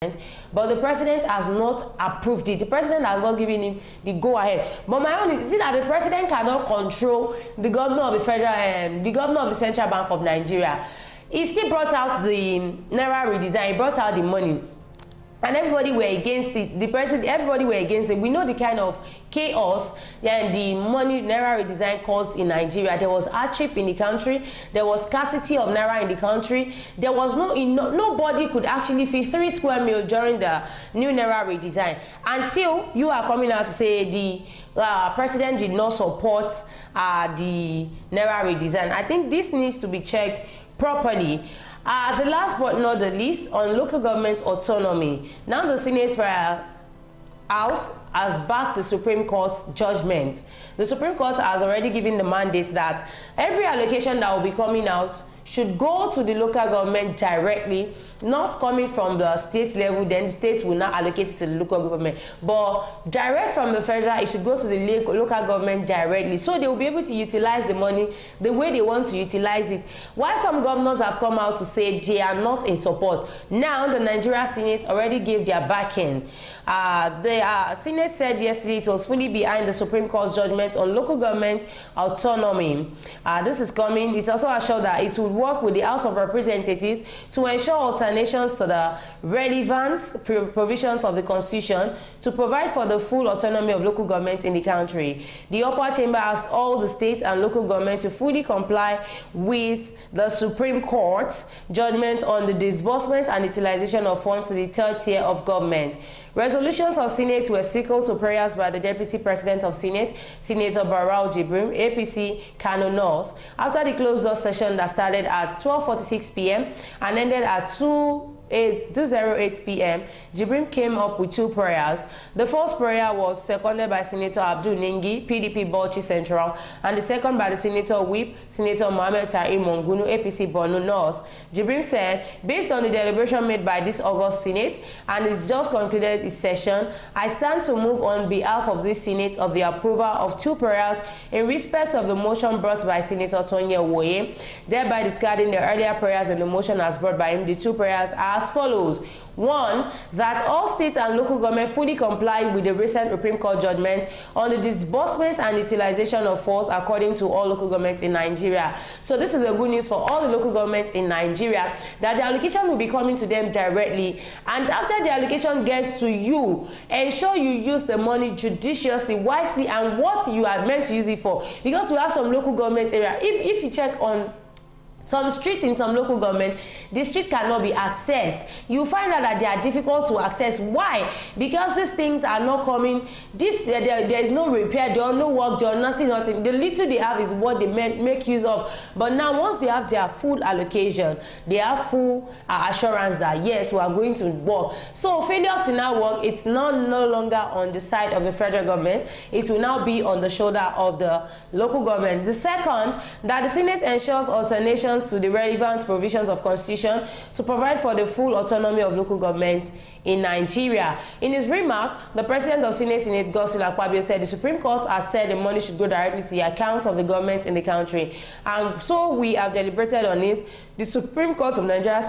but the president has not approved it. The president has not given him the go-ahead. But my own is it that the president cannot control the governor of the federal, the governor of the Central Bank of Nigeria. He still brought out the Naira redesign. He brought out the money. And everybody were against it. The president, everybody were against it. We know the kind of chaos and the money Naira redesign caused in Nigeria. There was hardship in the country. There was scarcity of Naira in the country. There was nobody could actually feed 3 square meals during the new Naira redesign. And still, you are coming out to say the president did not support the Naira redesign. I think this needs to be checked properly. The last but not the least, on local government autonomy. Now the Senate House has backed the Supreme Court's judgment. The Supreme Court has already given the mandate that every allocation that will be coming out should go to the local government directly, not coming from the state level, then the states will not allocate it to the local government. But direct from the federal, it should go to the local government directly. So they will be able to utilize the money the way they want to utilize it. While some governors have come out to say they are not in support, now the Nigeria Senate already gave their backing. The Senate said yesterday it was fully behind the Supreme Court's judgment on local government autonomy. This is coming. It's also assured that it will work with the House of Representatives to ensure alternations to the relevant provisions of the Constitution to provide for the full autonomy of local government in the country. The upper chamber asked all the states and local government to fully comply with the Supreme Court's judgment on the disbursement and utilization of funds to the third tier of government. Resolutions of Senate were sequel to prayers by the Deputy President of Senate, Senator Barau Jibrim, APC, Kano North, after the closed-door session that started at 12:46 p.m. and ended at 2:08 p.m. Jibrim came up with 2 prayers. The first prayer was seconded by Senator Abdul Ningi, PDP Bauchi Central, and the second by the Senator Whip, Senator Mohammed Tahir Mongunu, APC Borno North. Jibrim said, based on the deliberation made by this August Senate and it's just concluded its session, I stand to move on behalf of this Senate of the approval of 2 prayers in respect of the motion brought by Senator Tony Owoye, thereby discarding the earlier prayers and the motion as brought by him. The 2 prayers are as follows. 1, that all states and local government fully comply with the recent Supreme Court judgment on the disbursement and utilization of funds according to all local governments in Nigeria. So this is a good news for all the local governments in Nigeria, that the allocation will be coming to them directly. And after the allocation gets to you, ensure you use the money judiciously, wisely, and what you are meant to use it for. Because we have some local government area. If you check on some streets in some local government, the street cannot be accessed. You find out that they are difficult to access. Why? Because these things are not coming. There is no repair, there are no work, there are nothing. The little they have is what they make use of. But now, once they have their full allocation, they have full assurance that yes, we are going to work. So failure to now work, it's no longer on the side of the federal government. It will now be on the shoulder of the local government. The second, that the Senate ensures alternation to the relevant provisions of Constitution to provide for the full autonomy of local government in Nigeria. In his remark, the President of Senate Godswill Akpabio said the Supreme Court has said the money should go directly to the accounts of the government in the country. And so we have deliberated on it. The Supreme Court of Nigeria,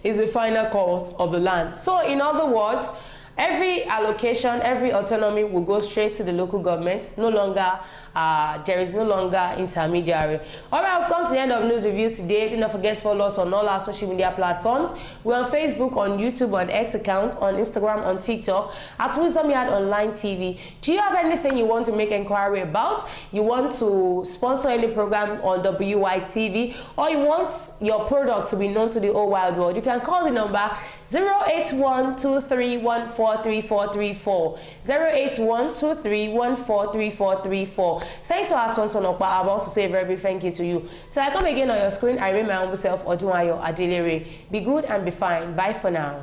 is the final court of the land. So in other words, every allocation, every autonomy will go straight to the local government. No longer, there is no longer intermediary. All right, we've come to the end of News Review today. Do not forget to follow us on all our social media platforms. We're on Facebook, on YouTube, on X account, on Instagram, on TikTok, at Wisdom Yard Online TV. Do you have anything you want to make inquiry about? You want to sponsor any program on WYTV, or you want your product to be known to the whole wide world? You can call the number 08123143434, 08123143434. Thanks to our sponsor, Nokpa. I will also say a very big thank you to you. Till I come again on your screen, I remain my humble self, Odunayo Adelere. Be good and be fine. Bye for now.